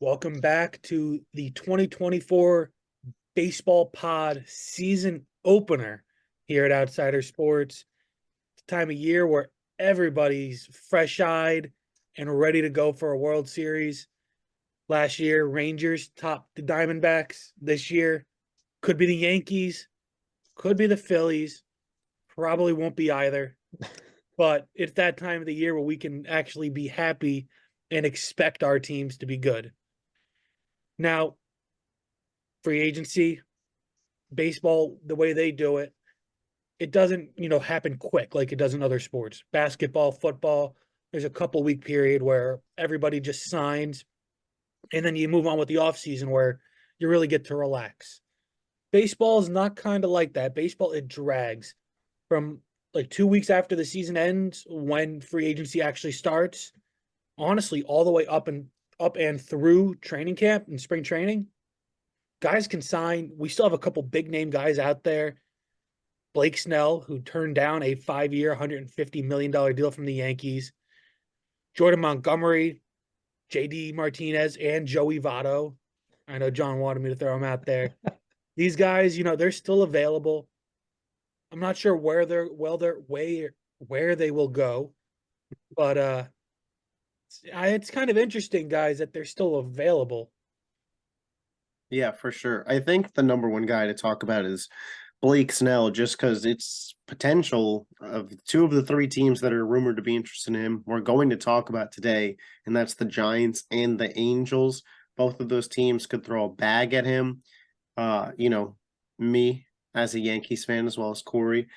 Welcome back to the 2024 Baseball Pod season opener here at Outsider Sports. It's a time of year where everybody's fresh-eyed and ready to go for a World Series. Last year, Rangers topped the Diamondbacks. This year, could be the Yankees, could be the Phillies, probably won't be either. But it's that time of the year where we can actually be happy and expect our teams to be good. Now, free agency, baseball, the way they do it, it doesn't, happen quick like it does in other sports. Basketball, football, there's a couple week period where everybody just signs and then you move on with the off season where you really get to relax. Baseball is not kind of like that. Baseball, it drags from like 2 weeks after the season ends when free agency actually starts, honestly, all the way up and through training camp and spring training. Guys can sign. We still have a couple big name guys out there. Blake Snell, who turned down a 5-year, $150 million deal from the Yankees. Jordan Montgomery, JD Martinez, and Joey Votto. I know John wanted me to throw them out there. These guys, they're still available. I'm not sure where they will go, but it's kind of interesting, guys, that they're still available. Yeah, for sure. I think the number one guy to talk about is Blake Snell, just because it's potential of two of the three teams that are rumored to be interested in him. We're going to talk about today, and that's the Giants and the Angels. Both of those teams could throw a bag at him. Me as a Yankees fan, as well as Corey,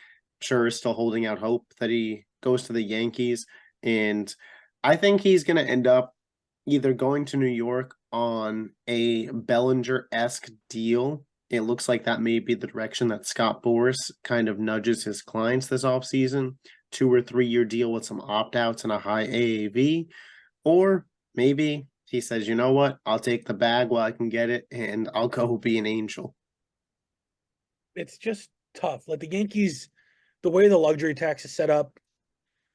sure is still holding out hope that he goes to the Yankees. And I think he's going to end up either going to New York on a Bellinger-esque deal. It looks like that may be the direction that Scott Boras kind of nudges his clients this offseason. 2 or 3 year deal with some opt-outs and a high AAV. Or maybe he says, you know what, I'll take the bag while I can get it, and I'll go be an Angel. It's just tough. Like the Yankees, the way the luxury tax is set up,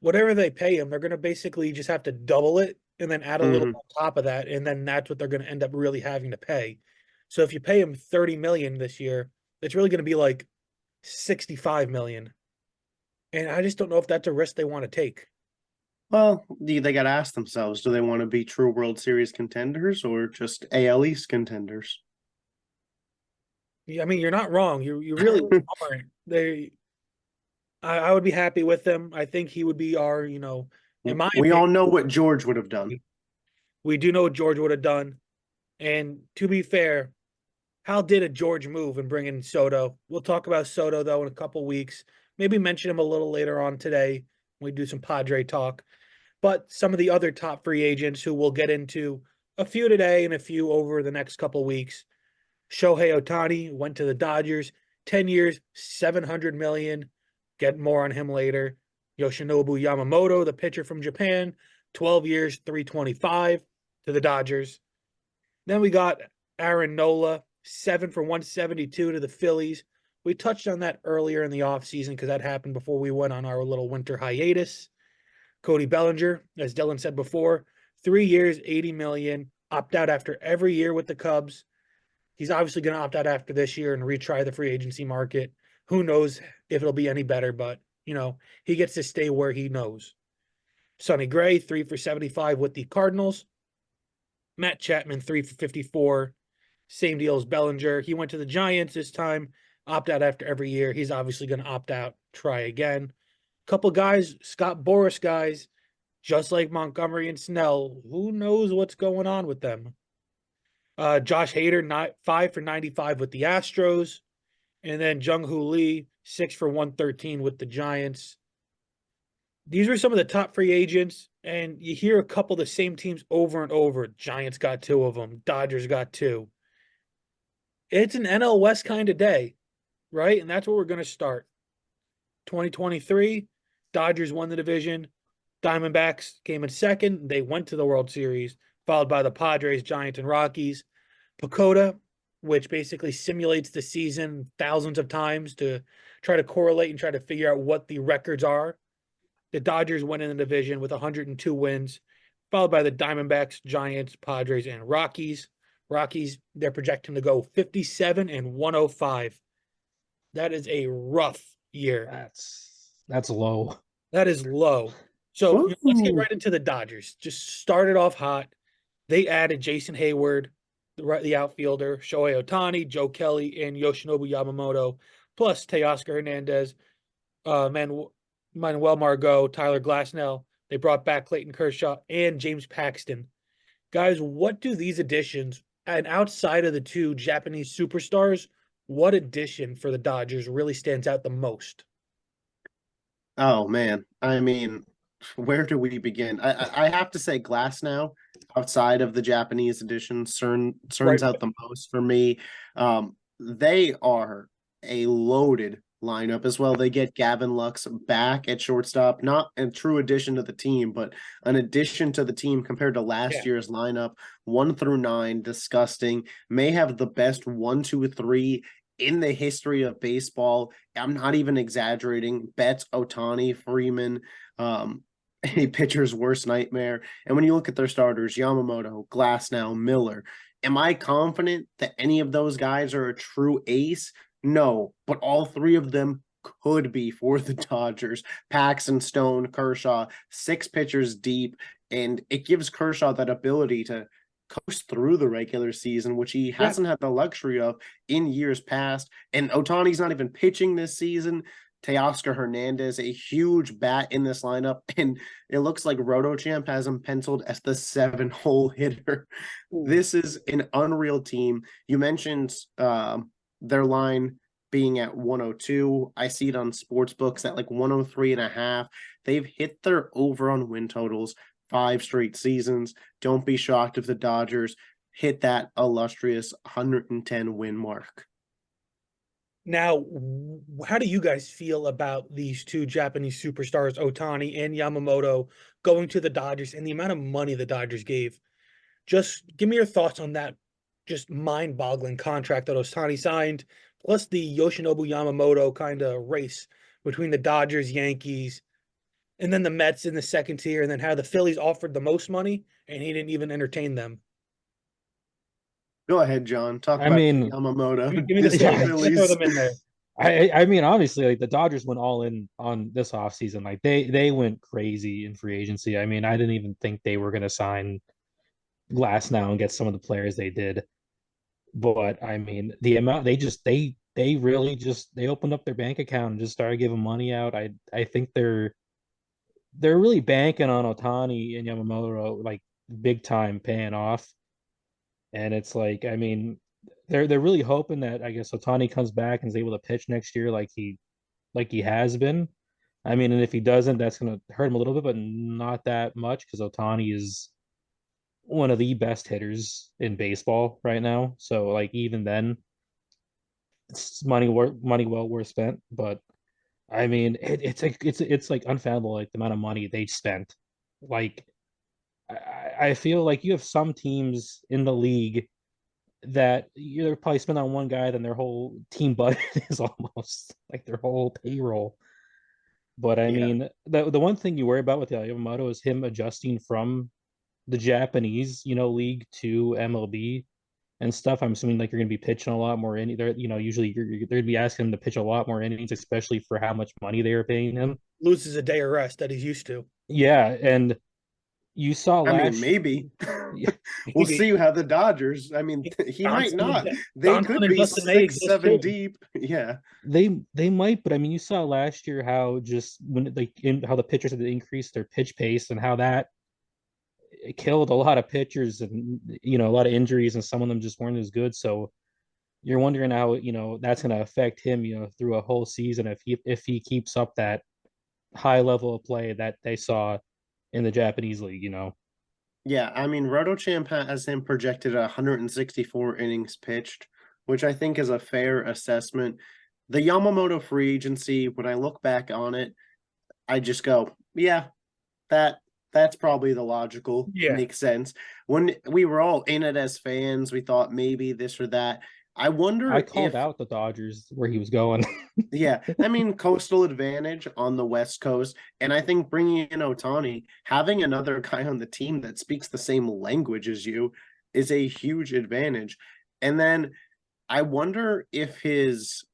whatever they pay him, they're going to basically just have to double it and then add a little on top of that, and then that's what they're going to end up really having to pay. So if you pay him 30 million this year, it's really going to be like 65 million. And I just don't know if that's a risk they want to take. Well, they got to ask themselves, do they want to be true World Series contenders or just AL East contenders? I mean, you're not wrong. You really aren't. I would be happy with them. I think he would be our, in my We all opinion, know what George would have done. we do know what George would have done. And to be fair, how did a George move and bring in Soto? We'll talk about Soto, though, in a couple weeks. Maybe mention him a little later on today when we do some Padre talk. But some of the other top free agents who we'll get into, a few today and a few over the next couple weeks. Shohei Ohtani went to the Dodgers, 10 years, 700 million. Get more on him later. Yoshinobu Yamamoto, the pitcher from Japan, 12 years, 325 to the Dodgers. Then we got Aaron Nola, 7 for 172 to the Phillies. We touched on that earlier in the offseason because that happened before we went on our little winter hiatus. Cody Bellinger, as Dylan said before, 3 years, 80 million, opt out after every year with the Cubs. He's obviously going to opt out after this year and retry the free agency market. Who knows if it'll be any better, but, he gets to stay where he knows. Sonny Gray, 3 for 75 with the Cardinals. Matt Chapman, 3 for 54. Same deal as Bellinger. He went to the Giants this time, opt out after every year. He's obviously going to opt out, try again. Couple guys, Scott Boras guys, just like Montgomery and Snell. Who knows what's going on with them? Josh Hader, 5 for 95 with the Astros. And then Jung Hoo Lee, 6 for 113 with the Giants. These were some of the top free agents, and you hear a couple of the same teams over and over. Giants got 2 of them. Dodgers got 2. It's an NL West kind of day, right? And that's where we're going to start. 2023, Dodgers won the division. Diamondbacks came in second. They went to the World Series, followed by the Padres, Giants, and Rockies. Pacoda, which basically simulates the season thousands of times to try to correlate and try to figure out what the records are. The Dodgers went in the division with 102 wins, followed by the Diamondbacks, Giants, Padres, and Rockies. Rockies, they're projecting to go 57 and 105. That is a rough year. That's low. That is low. So let's get Ooh. right into the Dodgers. Just started off hot. They added Jason Hayward, the outfielder, Shohei Ohtani, Joe Kelly, and Yoshinobu Yamamoto, plus Teoscar Hernandez, Manuel Margot, Tyler Glasnow. They brought back Clayton Kershaw and James Paxton. Guys, what do these additions, and outside of the two Japanese superstars, what addition for the Dodgers really stands out the most? Oh man, I mean, where do we begin? I have to say, Glass now, outside of the Japanese edition, Right. turns out the most for me. They are a loaded lineup as well. They get Gavin Lux back at shortstop, not a true addition to the team, but an addition to the team compared to last year's lineup. 1 through 9, disgusting. May have the best 1, 2, 3 in the history of baseball. I'm not even exaggerating. Betts, Ohtani, Freeman, a pitcher's worst nightmare. And when you look at their starters, Yamamoto, Glasnow, Miller, am I confident that any of those guys are a true ace? No, but all three of them could be for the Dodgers. Paxton, Stone, Kershaw, 6 pitchers deep, and it gives Kershaw that ability to coast through the regular season, which he hasn't had the luxury of in years past. And Otani's not even pitching this season. Teoscar Hernandez, a huge bat in this lineup, and it looks like RotoChamp has him penciled as the 7-hole hitter. This is an unreal team. You mentioned their line being at 102. I see it on sports books at like 103.5. They've hit their over on win totals 5 straight seasons. Don't be shocked if the Dodgers hit that illustrious 110 win mark. Now, how do you guys feel about these two Japanese superstars, Ohtani and Yamamoto, going to the Dodgers and the amount of money the Dodgers gave? Just give me your thoughts on that just mind-boggling contract that Ohtani signed, plus the Yoshinobu Yamamoto kind of race between the Dodgers, Yankees, and then the Mets in the second tier, and then how the Phillies offered the most money and he didn't even entertain them. Go ahead, John. Talk I about mean, Give Yamamoto. me the yeah, Phillies. Throw them in there. I mean, obviously, like the Dodgers went all in on this offseason. Like they went crazy in free agency. I mean, I didn't even think they were gonna sign Glass now and get some of the players they did. But I mean, the amount they really just they opened up their bank account and just started giving money out. I think they're really banking on Otani and Yamamoto like big time paying off. And it's like, I mean, they're really hoping that I guess Otani comes back and is able to pitch next year like he has been. I mean, and if he doesn't, that's gonna hurt him a little bit, but not that much because Otani is one of the best hitters in baseball right now. So like even then, it's money well worth spent. But I mean, it's like unfathomable like the amount of money they spent. Like I feel like you have some teams in the league that you're probably spend on one guy, then their whole team budget is almost like their whole payroll. But I Yeah. mean, the one thing you worry about with Yamamoto is him adjusting from the Japanese, league to MLB and stuff. I'm assuming like you're going to be pitching a lot more in there. Usually they're going to be asking him to pitch a lot more innings, especially for how much money they are paying him. Loses a day of rest that he's used to. Yeah, and you saw I mean, last. maybe. Yeah, We'll Maybe see how the Dodgers. I mean, he might Johnson not. and They Johnson could and be Dustin May six, exist too. seven deep. Yeah. they might, but I mean, you saw last year how just when like in how the pitchers had to increase their pitch pace and how that it killed a lot of pitchers and a lot of injuries and some of them just weren't as good. So you're wondering how that's going to affect him through a whole season if he keeps up that high level of play that they saw in the Japanese league. Yeah, I mean, RotoChamp has him projected at 164 innings pitched, which I think is a fair assessment. The Yamamoto free agency, when I look back on it, I just go, yeah, that that's probably the logical, Yeah. makes sense. When we were all in it as fans, we thought maybe this or that. I wonder I called if out the Dodgers where he was going. yeah, I mean, coastal advantage on the West Coast. And I think bringing in Otani, having another guy on the team that speaks the same language as you is a huge advantage. And then I wonder if his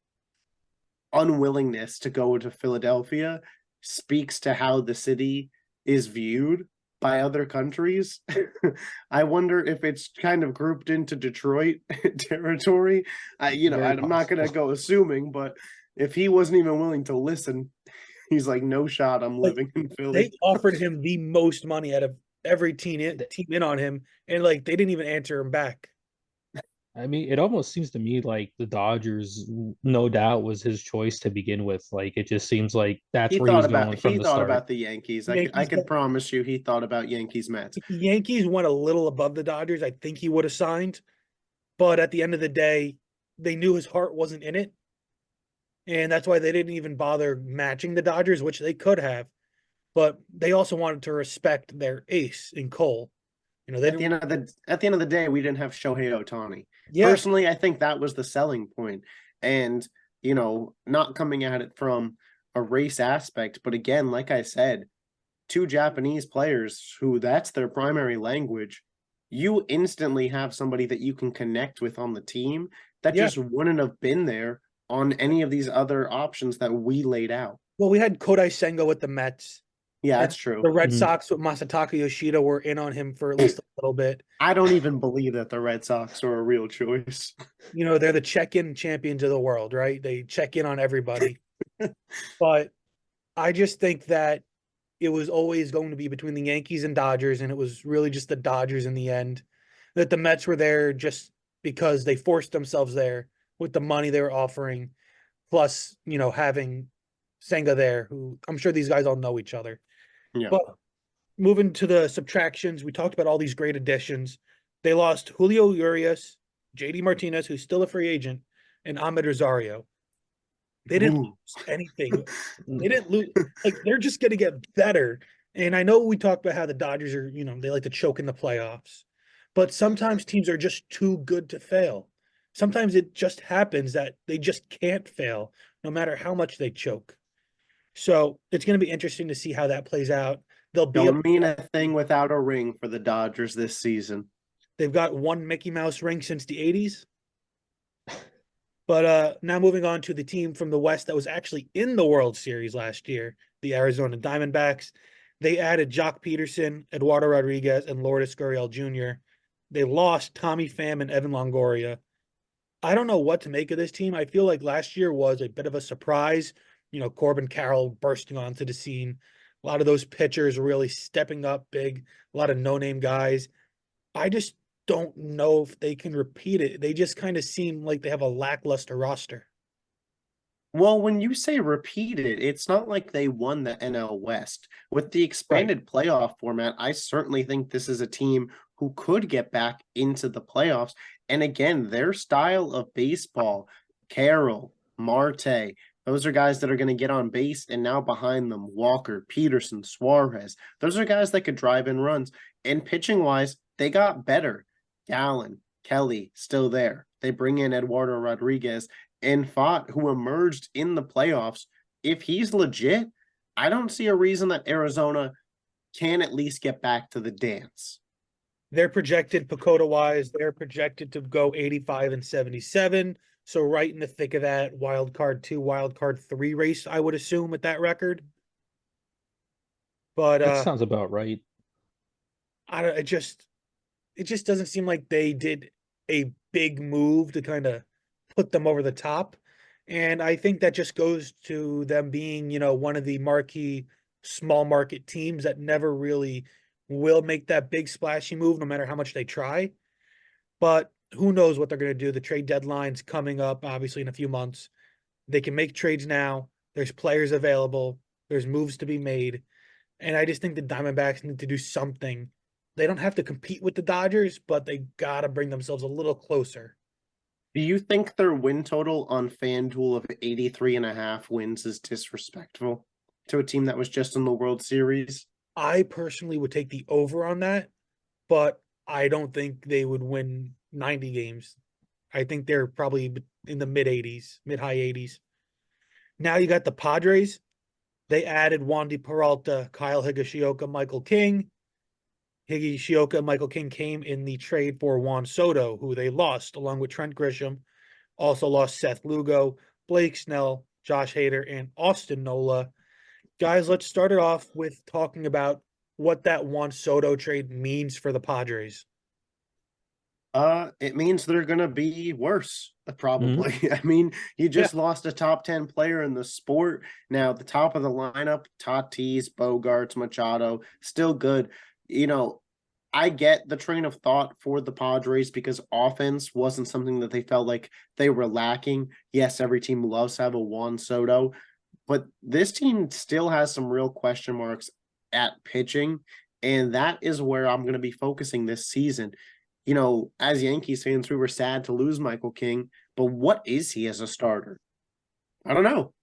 unwillingness to go to Philadelphia speaks to how the city is viewed by other countries. I wonder if it's kind of grouped into Detroit territory. Very I'm not going to possible. go assuming, but if he wasn't even willing to listen, he's like, no shot, I'm Like, living in they Philly. offered him the most money out of every team in on him, and like they didn't even answer him back. I mean, it almost seems to me like the Dodgers, no doubt, was his choice to begin with. Like, it just seems like that's where he was going from He the thought start. about the Yankees. I Yankees, could promise you he thought about Yankees Mets. if the Yankees went a little above the Dodgers, I think he would have signed. But at the end of the day, they knew his heart wasn't in it, and that's why they didn't even bother matching the Dodgers, which they could have. But they also wanted to respect their ace in Cole. You know, they didn't. At the end of the day, we didn't have Shohei Otani. Yeah, Personally, I think that was the selling point. And, not coming at it from a race aspect, but again, like I said, two Japanese players who that's their primary language, you instantly have somebody that you can connect with on the team that yeah. just wouldn't have been there on any of these other options that we laid out. Well, we had Kodai Senga with the Mets, Yeah, and that's true. the Red Mhm. Sox with Masataka Yoshida were in on him for at least a little bit. I don't even believe that the Red Sox are a real choice. You know, they're the check-in champions of the world, right? They check in on everybody. But I just think that it was always going to be between the Yankees and Dodgers, and it was really just the Dodgers in the end. That the Mets were there just because they forced themselves there with the money they were offering, plus, having Senga there, who I'm sure these guys all know each other. Yeah. But moving to the subtractions, we talked about all these great additions. They lost Julio Urias, JD Martinez, who's still a free agent, and Ahmed Rosario. They didn't Ooh. lose anything. They didn't lose. Like, they're just going to get better. And I know we talked about how the Dodgers are, they like to choke in the playoffs, but sometimes teams are just too good to fail. Sometimes it just happens that they just can't fail no matter how much they choke. So it's going to be interesting to see how that plays out. They'll be Don't mean a thing without a ring for the Dodgers this season. They've got one Mickey Mouse ring since the 80s. But now moving on to the team from the West that was actually in the World Series last year, the Arizona Diamondbacks. They added Jock Peterson, Eduardo Rodriguez, and Lourdes Gurriel Jr. They lost Tommy Pham and Evan Longoria. I don't know what to make of this team. I feel like last year was a bit of a surprise. Corbin Carroll bursting onto the scene. A lot of those pitchers really stepping up big. A lot of no-name guys. I just don't know if they can repeat it. They just kind of seem like they have a lackluster roster. Well, when you say repeated, it's not like they won the NL West. With the Right. expanded playoff format, I certainly think this is a team who could get back into the playoffs. And again, their style of baseball, Carroll, Marte, those are guys that are going to get on base, and now behind them, Walker, Peterson, Suarez. Those are guys that could drive in runs. And pitching wise, they got better. Gallen, Kelly, still there. They bring in Eduardo Rodriguez and Fott, who emerged in the playoffs. If he's legit, I don't see a reason that Arizona can at least get back to the dance. They're projected, Pacoda wise, they're projected to go 85 and 77. So right in the thick of that wild card 2, wild card 3 race, I would assume, with that record. But That sounds about right. I don't, it just doesn't seem like they did a big move to kind of put them over the top. And I think that just goes to them being, one of the marquee small market teams that never really will make that big splashy move, no matter how much they try. But who knows what they're going to do? The trade deadline's coming up, obviously, in a few months. They can make trades now. There's players available. There's moves to be made. And I just think the Diamondbacks need to do something. They don't have to compete with the Dodgers, but they got to bring themselves a little closer. Do you think their win total on FanDuel of 83.5 wins is disrespectful to a team that was just in the World Series? I personally would take the over on that, but I don't think they would win 90 games. I think they're probably in the mid-high 80s. Now you got the Padres. They added Wandy Peralta, Kyle Higashioka, Michael King. Higashioka and Michael King came in the trade for Juan Soto, who they lost, along with Trent Grisham. Also lost Seth Lugo, Blake Snell, Josh Hader, and Austin Nola. Guys, let's start it off with talking about what that Juan Soto trade means for the Padres. It means they're gonna be worse, probably. I mean, you just lost a top 10 player in the sport. Now, the top of the lineup, Tatis, Bogarts, Machado, still good. You know, I get the train of thought for the Padres because offense wasn't something that they felt like they were lacking. Yes, every team loves to have a Juan Soto, but this team still has some real question marks at pitching, and that is where I'm going to be focusing this season. You know, as Yankees fans, we were sad to lose Michael King, but what is he as a starter? I don't know.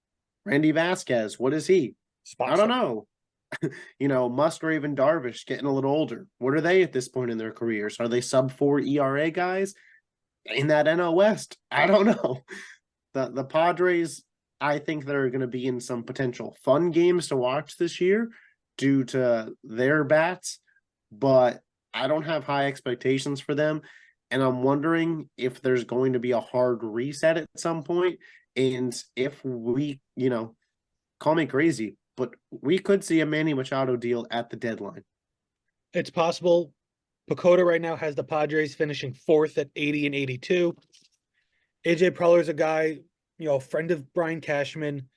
Randy Vasquez, what is he? I don't know. You know, Musgrave and Darvish getting a little older. What are they at this point in their careers? Are they sub-4 ERA guys in that NL West? I don't know. The Padres, I think they're going to be in some potential fun games to watch this year due to their bats, but I don't have high expectations for them. And I'm wondering if there's going to be a hard reset at some point. And if we, you know, call me crazy, but we could see a Manny Machado deal at the deadline. It's possible. Pacoda right now has the Padres finishing 4th at 80 and 82. AJ Preller is a guy, you know, a friend of Brian Cashman.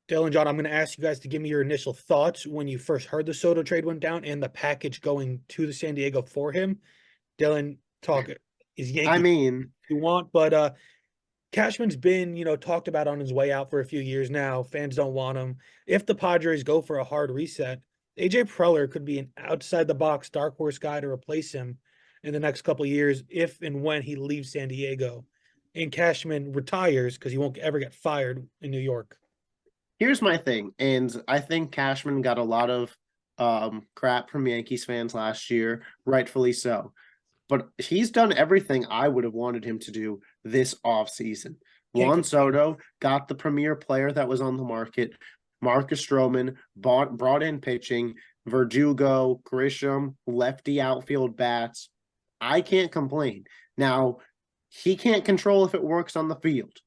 Dylan, John, I'm going to ask you guys to give me your initial thoughts when you first heard the Soto trade went down and the package going to the San Diego for him. Dylan, talk is Yankee. I mean, you want, but Cashman's been, you know, talked about on his way out for a few years now. Fans don't want him. If the Padres go for a hard reset, AJ Preller could be an outside the box dark horse guy to replace him in the next couple of years if and when he leaves San Diego and Cashman retires because he won't ever get fired in New York. Here's my thing, and I think Cashman got a lot of crap from Yankees fans last year, rightfully so. But he's done everything I would have wanted him to do this offseason. Juan Soto got the premier player that was on the market. Marcus Stroman brought in pitching, Verdugo, Grisham, lefty outfield bats. I can't complain. Now, he can't control if it works on the field.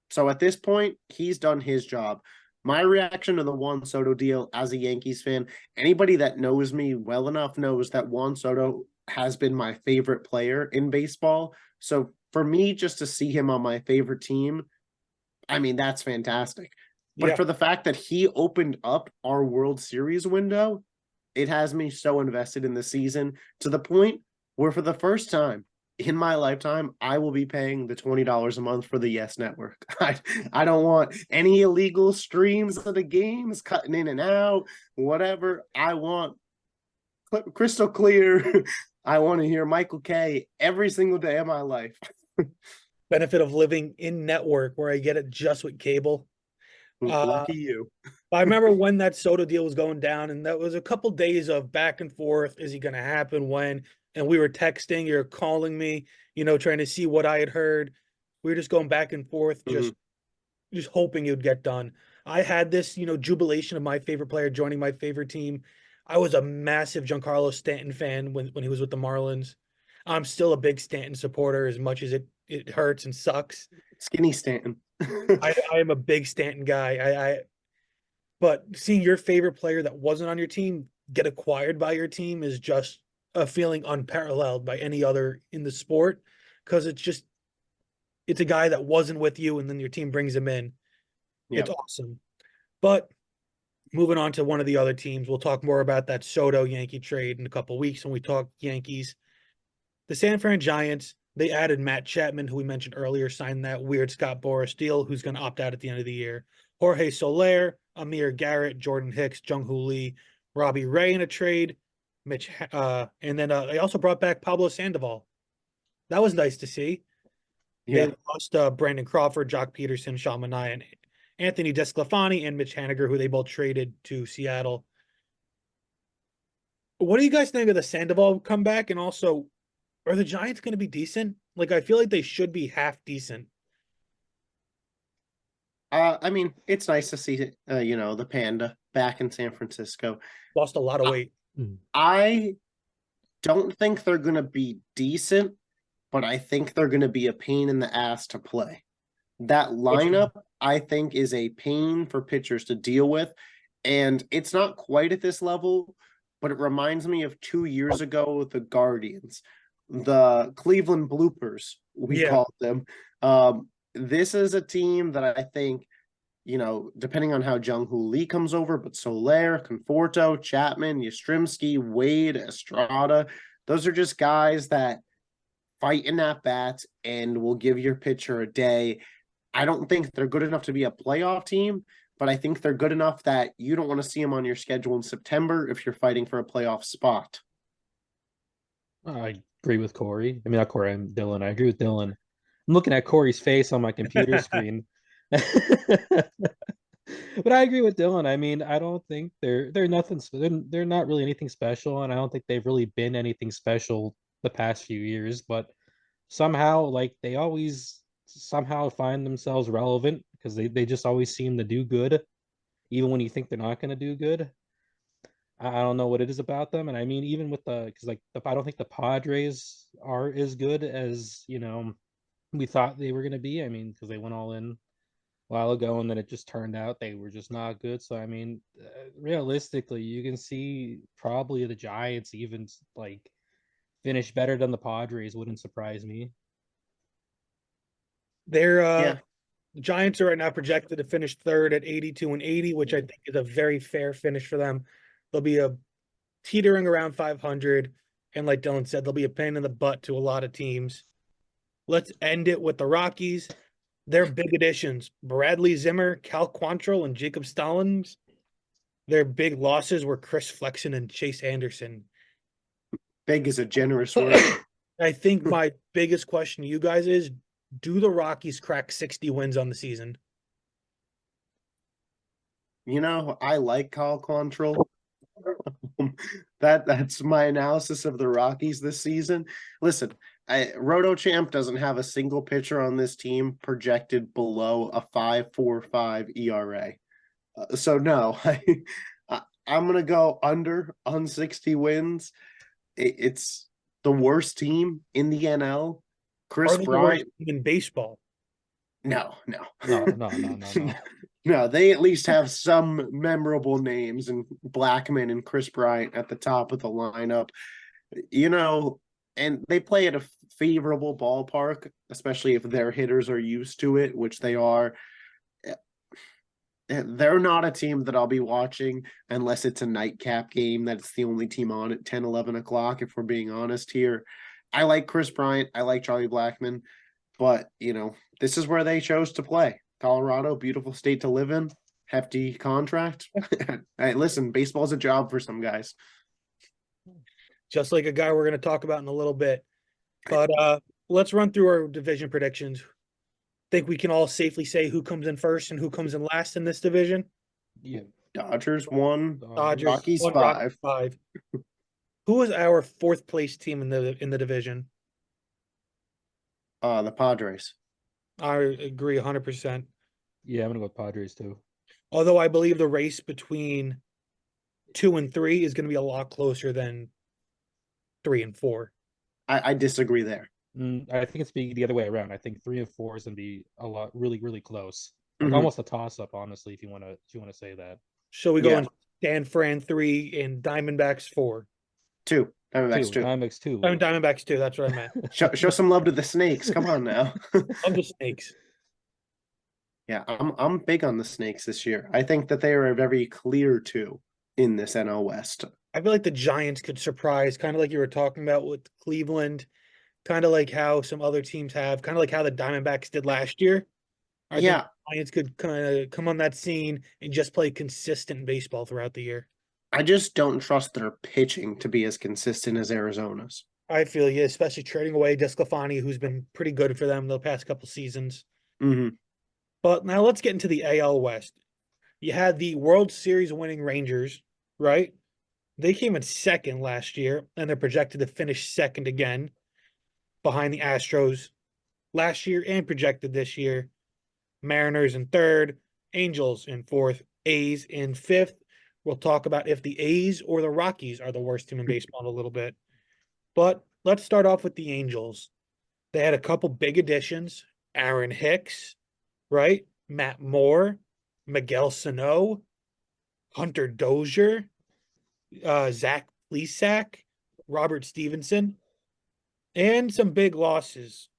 So at this point, he's done his job. My reaction to the Juan Soto deal as a Yankees fan, anybody that knows me well enough knows that Juan Soto has been my favorite player in baseball. So for me, just to see him on my favorite team, I mean, that's fantastic. But for the fact that he opened up our World Series window, it has me so invested in the season to the point where for the first time in my lifetime, I will be paying the $20 a month for the Yes Network. I don't want any illegal streams of the games cutting in and out, whatever. I want crystal clear. I want to hear Michael K every single day of my life. Benefit of living in network where I get it just with cable. Lucky you. I remember when that Soto deal was going down, and that was a couple days of back and forth. Is he going to happen? When? And we were texting, you're calling me, you know, trying to see what I had heard. We were just going back and forth, just hoping it would get done. I had this, you know, jubilation of my favorite player joining my favorite team. I was a massive Giancarlo Stanton fan when he was with the Marlins. I'm still a big Stanton supporter as much as it hurts and sucks. Skinny Stanton. I am a big Stanton guy. But seeing your favorite player that wasn't on your team get acquired by your team is just a feeling unparalleled by any other in the sport, because it's a guy that wasn't with you and then your team brings him in. Yep. It's awesome. But moving on to one of the other teams, we'll talk more about that Soto Yankee trade in a couple of weeks when we talk Yankees. The San Fran Giants, they added Matt Chapman, who we mentioned earlier, signed that weird Scott Boras deal, who's going to opt out at the end of the year. Jorge Soler, Amir Garrett, Jordan Hicks, Jung-Hoo Lee, Robbie Ray in a trade, and then they also brought back Pablo Sandoval. That was nice to see. Yeah. They lost Brandon Crawford, Jock Peterson, Sean Manaea, and Anthony Desclafani, and Mitch Haniger, who they both traded to Seattle. What do you guys think of the Sandoval comeback? And also, Are the Giants going to be decent? Like, I feel like they should be half decent. I mean, it's nice to see the Panda back in San Francisco. Lost a lot of weight. I don't think they're going to be decent, but I think they're going to be a pain in the ass to play. That lineup, I think, is a pain for pitchers to deal with. And it's not quite at this level, but it reminds me of 2 years ago, the Guardians, the Cleveland Bloopers, we called them. This is a team that I think, depending on how Jung-Hoo Lee comes over, but Soler, Conforto, Chapman, Yastrzemski, Wade, Estrada, those are just guys that fight in at bats and will give your pitcher a day. I don't think they're good enough to be a playoff team, but I think they're good enough that you don't want to see them on your schedule in September if you're fighting for a playoff spot. I agree with Corey. I mean, not Corey, I'm Dylan. I agree with Dylan. I'm looking at Corey's face on my computer screen. But I agree with Dylan. I mean, I don't think they're nothing. They're not really anything special, and I don't think they've really been anything special the past few years. But somehow, like they always somehow find themselves relevant because they just always seem to do good, even when you think they're not going to do good. I don't know what it is about them, and I mean, even with because I don't think the Padres are as good as we thought they were going to be. I mean, because they went all in a while ago, and then it just turned out they were just not good. So I mean, realistically, you can see probably the Giants even like finish better than the Padres. Wouldn't surprise me. The Giants are right now projected to finish third at 82-80, which I think is a very fair finish for them. They'll be a teetering around 500, and like Dylan said, they'll be a pain in the butt to a lot of teams. Let's end it with the Rockies. Their big additions: Bradley Zimmer, Cal Quantrill, and Jacob Stallings. Their big losses were Chris Flexen and Chase Anderson. Big is a generous word. I think my biggest question to you guys is, do the Rockies crack 60 wins on the season? I like Kyle Quantrill. That's my analysis of the Rockies this season. Listen, RotoChamp doesn't have a single pitcher on this team projected below a 5.45 ERA. So no, I'm gonna go under on 60 wins. It's the worst team in the NL. Chris Bryant in baseball. No. No. They at least have some memorable names, and Blackman and Chris Bryant at the top of the lineup. And they play at a favorable ballpark, especially if their hitters are used to it, which they are. They're not a team that I'll be watching unless it's a nightcap game. That's the only team on at 10, 11 o'clock, if we're being honest here. I like Chris Bryant. I like Charlie Blackman. But, this is where they chose to play. Colorado, beautiful state to live in, hefty contract. Hey, listen, baseball's a job for some guys. Just like a guy we're going to talk about in a little bit. But let's run through our division predictions. Think we can all safely say who comes in first and who comes in last in this division? Yeah. Dodgers 1, Dodgers Rockies 1, 5. Rockies 5. Who is our fourth place team in the division? The Padres. I agree 100%. Yeah, I'm gonna go with Padres too. Although I believe the race between 2 and 3 is going to be a lot closer than 3 and 4. I disagree there. I think it's being the other way around. I think 3 and 4 is gonna be a lot, really, really close. Like Mhm. almost a toss up, honestly, if you want to say that. So we go in San Fran 3 and Diamondbacks 4. 2. Diamondbacks 2. Diamondbacks 2. Diamondbacks 2. That's what I meant. Show some love to the Snakes. Come on now. Love the Snakes. Yeah, I'm big on the Snakes this year. I think that they are a very clear 2 in this NL West. I feel like the Giants could surprise, kind of like you were talking about with Cleveland, kind of like how some other teams have, kind of like how the Diamondbacks did last year. I think the Giants could kind of come on that scene and just play consistent baseball throughout the year. I just don't trust their pitching to be as consistent as Arizona's. I feel you, especially trading away Desclafani, who's been pretty good for them the past couple seasons. Mm-hmm. But now let's get into the AL West. You had the World Series winning Rangers, right? They came in second last year, and they're projected to finish second again. behind the Astros last year and projected this year. Mariners in third, Angels in fourth, A's in fifth. We'll talk about if the A's or the Rockies are the worst team in baseball in a little bit. But let's start off with the Angels. They had a couple big additions. Aaron Hicks, right? Matt Moore, Miguel Sano, Hunter Dozier, Zach Plesac, Robert Stevenson, and some big losses.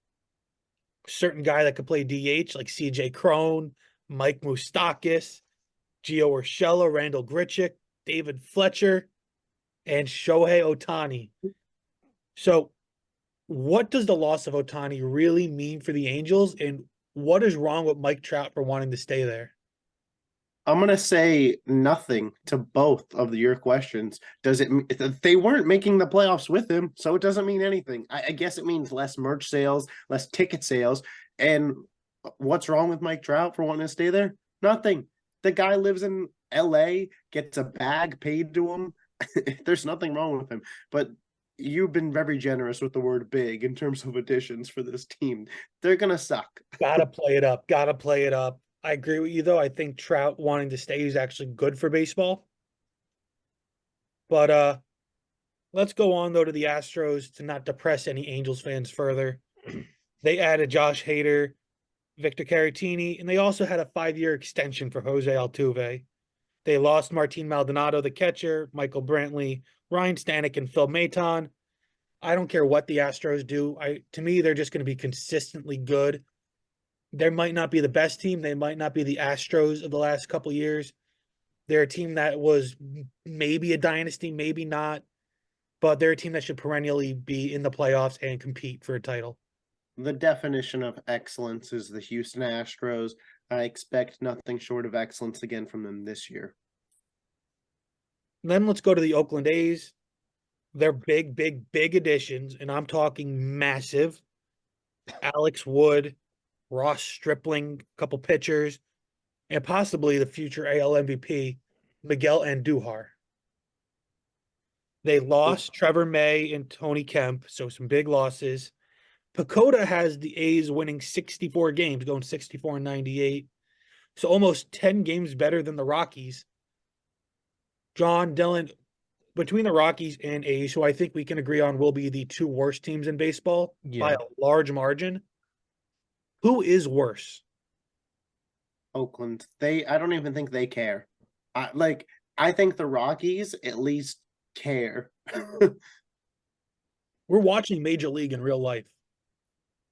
Certain guy that could play DH like CJ Crone, Mike Moustakis, Gio Urshela, Randall Grichuk, David Fletcher, and Shohei Ohtani. So, what does the loss of Ohtani really mean for the Angels, and what is wrong with Mike Trout for wanting to stay there? I'm gonna say nothing to both of your questions. Does it? They weren't making the playoffs with him, so it doesn't mean anything. I guess it means less merch sales, less ticket sales. And what's wrong with Mike Trout for wanting to stay there? Nothing. The guy lives in L.A., gets a bag paid to him. There's nothing wrong with him. But you've been very generous with the word "big" in terms of additions for this team. They're gonna suck. Gotta play it up. Gotta play it up. I agree with you, though. I think Trout wanting to stay is actually good for baseball. But let's go on, though, to the Astros to not depress any Angels fans further. They added Josh Hader, Victor Caratini, and they also had a 5-year extension for Jose Altuve. They lost Martin Maldonado, the catcher, Michael Brantley, Ryan Stanek, and Phil Maton. I don't care what the Astros do. To me, they're just going to be consistently good. They might not be the best team. They might not be the Astros of the last couple of years. They're a team that was maybe a dynasty, maybe not, but they're a team that should perennially be in the playoffs and compete for a title. The definition of excellence is the Houston Astros. I expect nothing short of excellence again from them this year. And then let's go to the Oakland A's. They're big, big, big additions, and I'm talking massive. Alex Wood, Ross Stripling, a couple pitchers, and possibly the future AL MVP, Miguel Andujar. They lost Trevor May and Tony Kemp, so some big losses. Pacoda has the A's winning 64 games, going 64-98. So almost 10 games better than the Rockies. John Dillon, between the Rockies and A's, who I think we can agree on will be the two worst teams in baseball by a large margin. Who is worse? Oakland. I don't even think they care. I think the Rockies at least care. We're watching Major League in real life.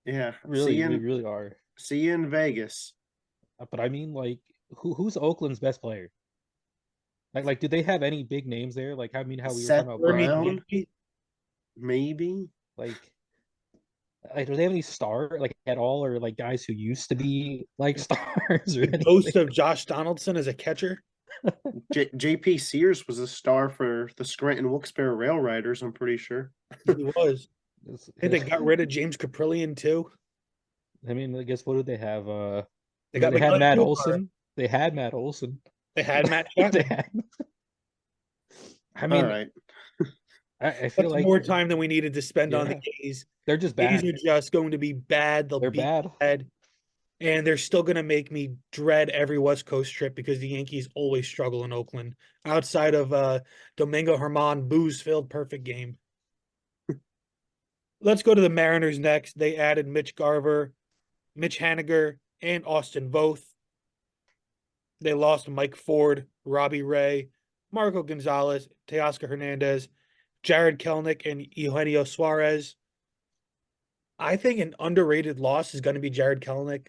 Yeah, Really, we really are. See you in Vegas. But I mean, like, who's Oakland's best player? Like, do they have any big names there? Like, I mean, how we Seth were talking about Brown? Maybe. like, do they have any star like at all, or like guys who used to be like stars? Or The ghost of Josh Donaldson as a catcher. JP Sears was a star for the Scranton Wilkes-Barre Rail Riders, I'm pretty sure. He was. And they got rid of James Caprillion too. I mean, I guess what did they have? They had Matt Olson. They had Matt Olson. They had Matt Chapman. I mean, all right. I feel That's like more time than we needed to spend on the A's. They're just bad. A's are just going to be bad. They're be bad. And they're still going to make me dread every West Coast trip because the Yankees always struggle in Oakland. Outside of Domingo Germán, booze-filled perfect game. Let's go to the Mariners next. They added Mitch Garver, Mitch Haniger, and Austin Voth. They lost Mike Ford, Robbie Ray, Marco Gonzalez, Teoscar Hernandez, Jared Kelenic, and Eugenio Suarez. I think an underrated loss is going to be Jared Kelenic.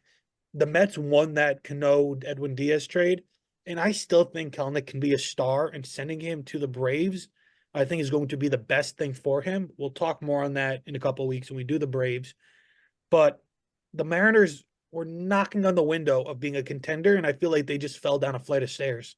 The Mets won that Cano Edwin Diaz trade, and I still think Kelenic can be a star, and sending him to the Braves, I think is going to be the best thing for him. We'll talk more on that in a couple of weeks when we do the Braves. But the Mariners were knocking on the window of being a contender, and I feel like they just fell down a flight of stairs.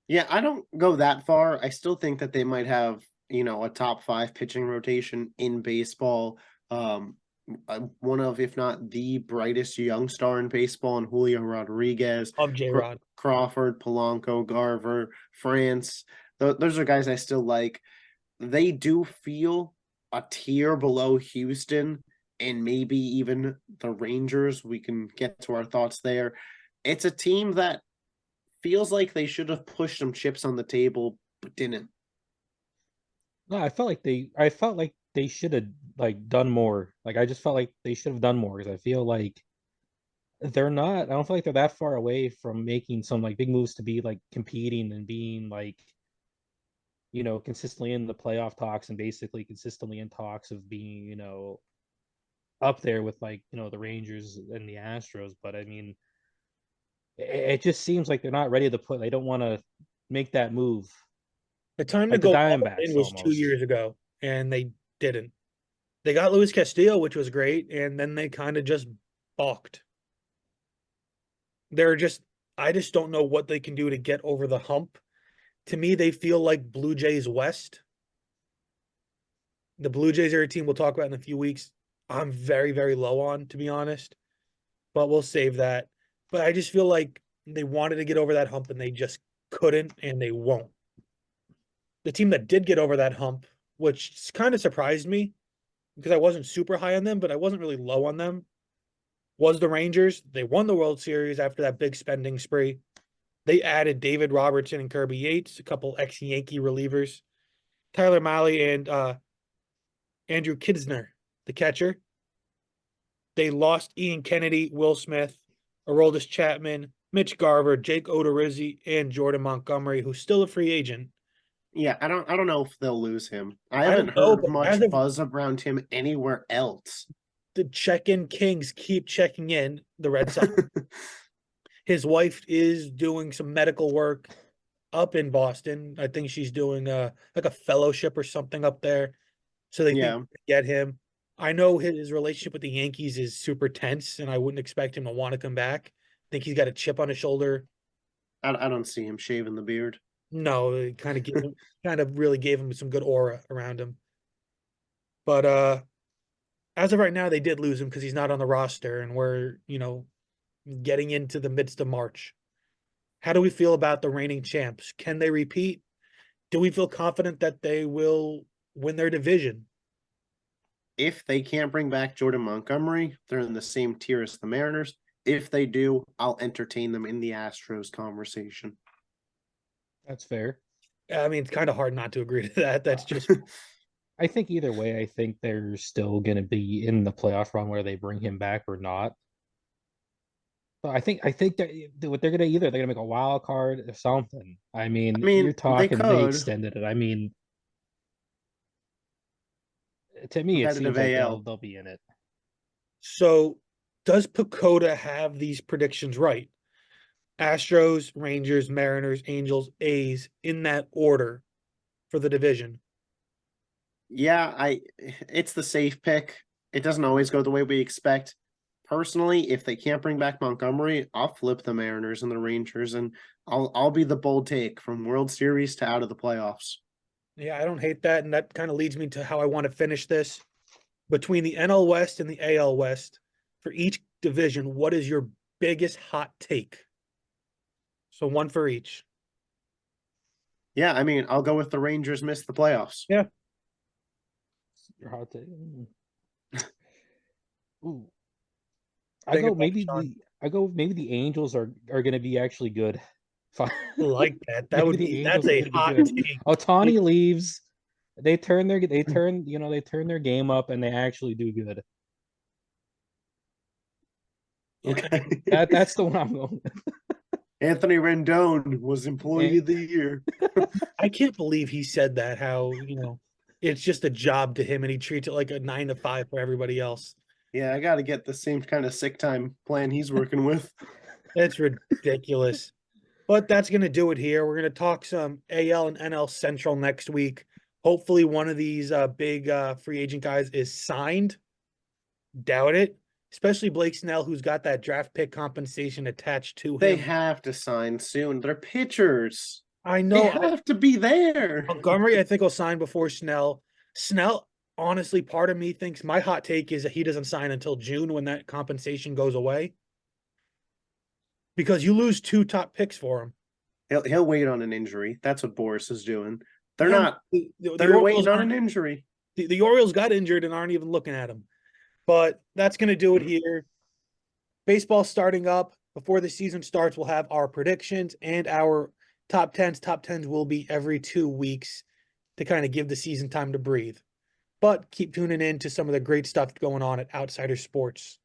Yeah, I don't go that far. I still think that they might have, a top 5 pitching rotation in baseball. One of, if not the brightest young star in baseball, and Julio Rodriguez, Of J-Rod. Crawford, Polanco, Garver, France. Those are guys I still like. They do feel a tier below Houston and maybe even the Rangers. We can get to our thoughts there. It's a team that feels like they should have pushed some chips on the table, but didn't. No, I felt like they should have like done more. Like I just felt like they should have done more because I feel like they're not. I don't feel like they're that far away from making some like big moves to be like competing and being like consistently in the playoff talks and basically consistently in talks of being up there with like the Rangers and the Astros. But I mean, it just seems like they're not ready to put. They don't want to make that move The time to like the go all in Diamondbacks was 2 years almost. ago, and they didn't. They got Luis Castillo, which was great, and then they kind of just balked. They're just, I just don't know what they can do to get over the hump. To me, they feel like Blue Jays West. The Blue Jays are a team we'll talk about in a few weeks. I'm very, very low on, to be honest, but we'll save that. But I just feel like they wanted to get over that hump and they just couldn't, and they won't. The team that did get over that hump, which kind of surprised me because I wasn't super high on them, but I wasn't really low on them, was the Rangers. They won the World Series after that big spending spree. They added David Robertson and Kirby Yates, a couple ex-Yankee relievers, Tyler Mahle and Andrew Kidsner, the catcher. They lost Ian Kennedy, Will Smith, Aroldis Chapman, Mitch Garver, Jake Odorizzi, and Jordan Montgomery, who's still a free agent. Yeah, I don't know if they'll lose him. I I haven't don't know, heard but as much of buzz around him anywhere else. the check-in Kings keep checking in, the Red Sox. His wife is doing some medical work up in Boston. I think she's doing like a fellowship or something up there. So they think Yeah, they get him. I know his relationship with the Yankees is super tense, and I wouldn't expect him to want to come back. I think he's got a chip on his shoulder. I don't see him shaving the beard. No, it kind of really gave him some good aura around him. But as of right now, they did lose him because he's not on the roster, and we're getting into the midst of March. How do we feel about the reigning champs? Can they repeat? Do we feel confident that they will win their division? If they can't bring back Jordan Montgomery, they're in the same tier as the Mariners. If they do, I'll entertain them in the Astros conversation. That's fair. I mean, it's kind of hard not to agree to that. That's just I think either way, I think they're still going to be in the playoff run where they bring him back or not. So I think that what they're gonna make a wild card or something. I mean, I you're mean, they talking they could. extended it. I mean, to me, it Competitive seems like they'll AL. they'll be in it. so. Does Pacoda have these predictions right? Astros, Rangers, Mariners, Angels, A's in that order for the division. Yeah, it's the safe pick. It doesn't always go the way we expect. Personally, if they can't bring back Montgomery, I'll flip the Mariners and the Rangers, and I'll be the bold take from World Series to out of the playoffs. Yeah, I don't hate that, and that kind of leads me to how I want to finish this. Between the NL West and the AL West, for each division, what is your biggest hot take? So one for each. Yeah, I mean, I'll go with the Rangers miss the playoffs. Yeah. Your hot take. Ooh, Think about it, Sean. I go maybe the Angels are going to be actually good. Fine. I like that. That Maybe would the be that's Angels are a going to be hot good. take. Otani leaves. They turn their game up and they actually do good. Okay. That's the one I'm going with. Anthony Rendon was Employee of the Year. I can't believe he said that. How it's just a job to him, and he treats it like a 9 to 5 for everybody else. Yeah, I got to get the same kind of sick time plan he's working with. That's ridiculous. But that's going to do it here. We're going to talk some AL and NL Central next week. Hopefully, one of these big free agent guys is signed. Doubt it. Especially Blake Snell, who's got that draft pick compensation attached to They him. have to sign soon. They're pitchers. I They know. have to be there. Montgomery, I think, will sign before Snell. Snell, honestly, part of me thinks my hot take is that he doesn't sign until June when that compensation goes away. Because you lose 2 top picks for him. He'll wait on an injury. That's what Boris is doing. They're Yeah, not. the They're Orioles waiting on aren't an injury. The Orioles got injured and aren't even looking at him. But that's going to do it here. Baseball starting up. Before the season starts, we'll have our predictions and our top 10s. Top 10s will be every 2 weeks to kind of give the season time to breathe. But keep tuning in to some of the great stuff going on at Outsider Sports.